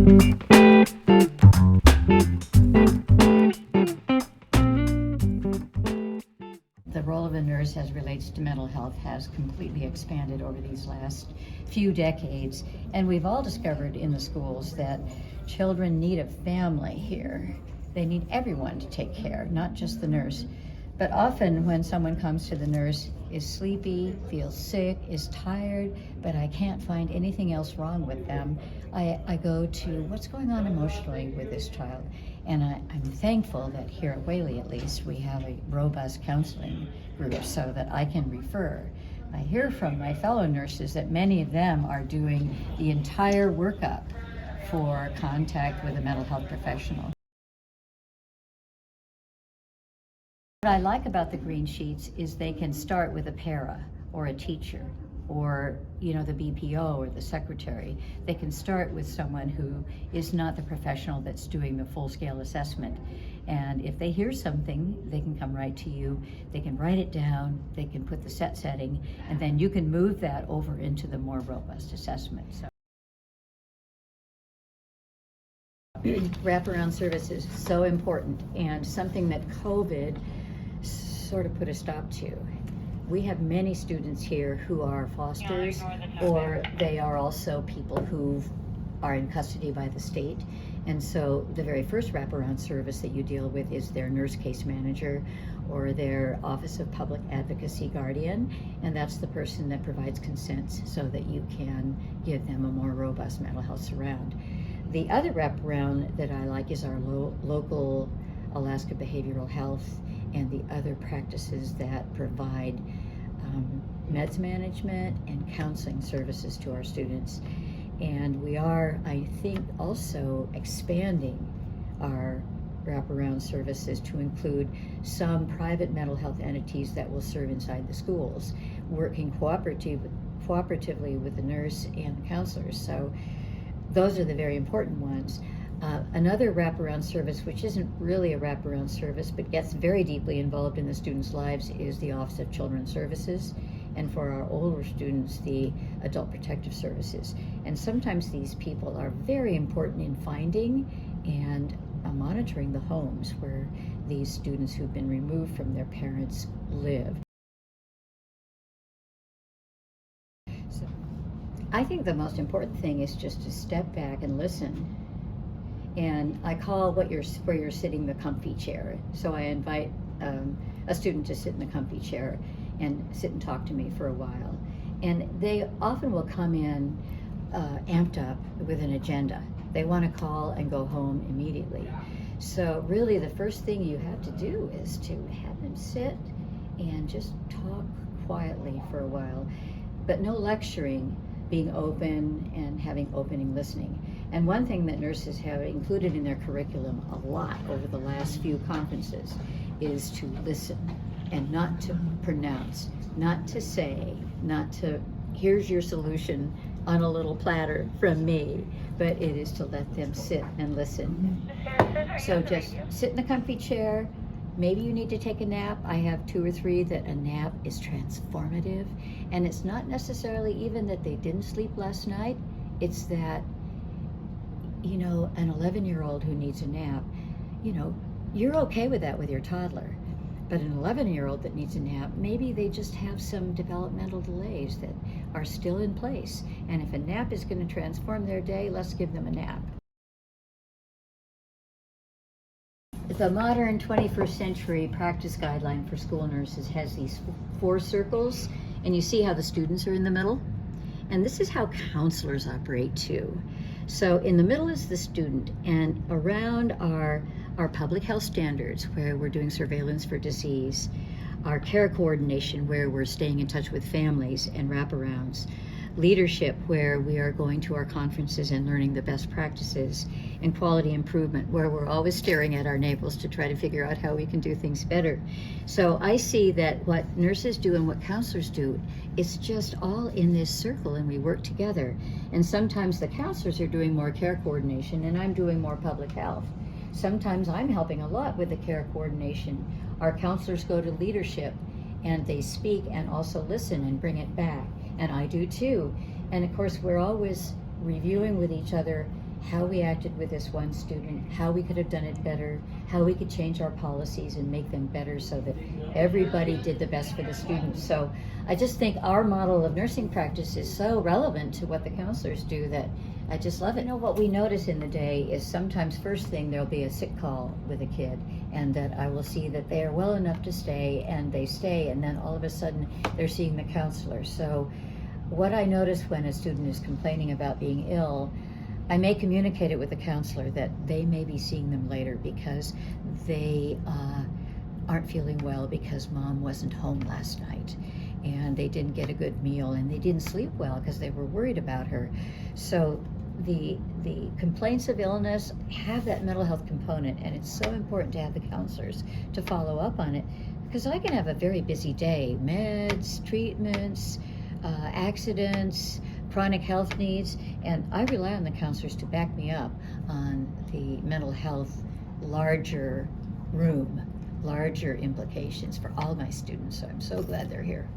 The role of a nurse as relates to mental health has completely expanded over these last few decades, and we've all discovered in the schools that children need a family here. They need everyone to take care, not just the nurse. But often when someone comes to the nurse is sleepy, feels sick, is tired, but I can't find anything else wrong with them, I go to what's going on emotionally with this child. And I'm thankful that here at Whaley, at least, we have a robust counseling group so that I can refer. I hear from my fellow nurses that many of them are doing the entire workup for contact with a mental health professional. What I like about the green sheets is they can start with a para or a teacher or the BPO or the secretary. They can start with someone who is not the professional that's doing the full-scale assessment. And if they hear something, they can come right to you. They can write it down, they can put the set setting, and then you can move that over into the more robust assessment. So wraparound services, so important, and something that COVID sort of put a stop to. We have many students here who are fosters, or they are also people who are in custody by the state. And so the very first wraparound service that you deal with is their nurse case manager or their Office of Public Advocacy guardian, and that's the person that provides consent so that you can give them a more robust mental health surround. The other wraparound that I like is our local Alaska Behavioral Health and the other practices that provide meds management and counseling services to our students. And we are, I think, also expanding our wraparound services to include some private mental health entities that will serve inside the schools, working cooperatively with the nurse and the counselors. So those are the very important ones. Another wraparound service, which isn't really a wraparound service but gets very deeply involved in the students' lives, is the Office of Children's Services, and for our older students, the Adult Protective Services. And sometimes these people are very important in finding and monitoring the homes where these students who've been removed from their parents live. So I think the most important thing is just to step back and listen. And I call where you're sitting the comfy chair. So I invite a student to sit in the comfy chair and sit and talk to me for a while. And they often will come in amped up with an agenda. They want to call and go home immediately. So really the first thing you have to do is to have them sit and just talk quietly for a while, but no lecturing, being open and having opening listening. And one thing that nurses have included in their curriculum a lot over the last few conferences is to listen and not to pronounce, not to say, not to, here's your solution on a little platter from me, but it is to let them sit and listen. So just sit in a comfy chair. Maybe you need to take a nap. I have 2 or 3 that a nap is transformative. And it's not necessarily even that they didn't sleep last night. It's that, an 11-year-old who needs a nap, you're okay with that with your toddler. But an 11-year-old that needs a nap, maybe they just have some developmental delays that are still in place. And if a nap is going to transform their day, let's give them a nap. The modern 21st century practice guideline for school nurses has these 4 circles, and you see how the students are in the middle? And this is how counselors operate too. So in the middle is the student, and around are our public health standards, where we're doing surveillance for disease, our care coordination, where we're staying in touch with families and wraparounds, leadership, where we are going to our conferences and learning the best practices, and quality improvement, where we're always staring at our neighbors to try to figure out how we can do things better. So I see that what nurses do and what counselors do, it's just all in this circle, and we work together. And sometimes the counselors are doing more care coordination and I'm doing more public health. Sometimes I'm helping a lot with the care coordination. Our counselors go to leadership and they speak and also listen and bring it back. And I do too. And of course, we're always reviewing with each other how we acted with this one student, how we could have done it better, how we could change our policies and make them better so that everybody did the best for the student. So I just think our model of nursing practice is so relevant to what the counselors do that I just love it. You know, what we notice in the day is sometimes first thing there'll be a sick call with a kid, and that I will see that they are well enough to stay, and they stay, and then all of a sudden they're seeing the counselor. So what I notice when a student is complaining about being ill, I may communicate it with the counselor that they may be seeing them later because they aren't feeling well because mom wasn't home last night and they didn't get a good meal and they didn't sleep well because they were worried about her. So the complaints of illness have that mental health component, and it's so important to have the counselors to follow up on it, because I can have a very busy day, meds, treatments, accidents, chronic health needs, and I rely on the counselors to back me up on the mental health larger implications for all my students. So I'm so glad they're here.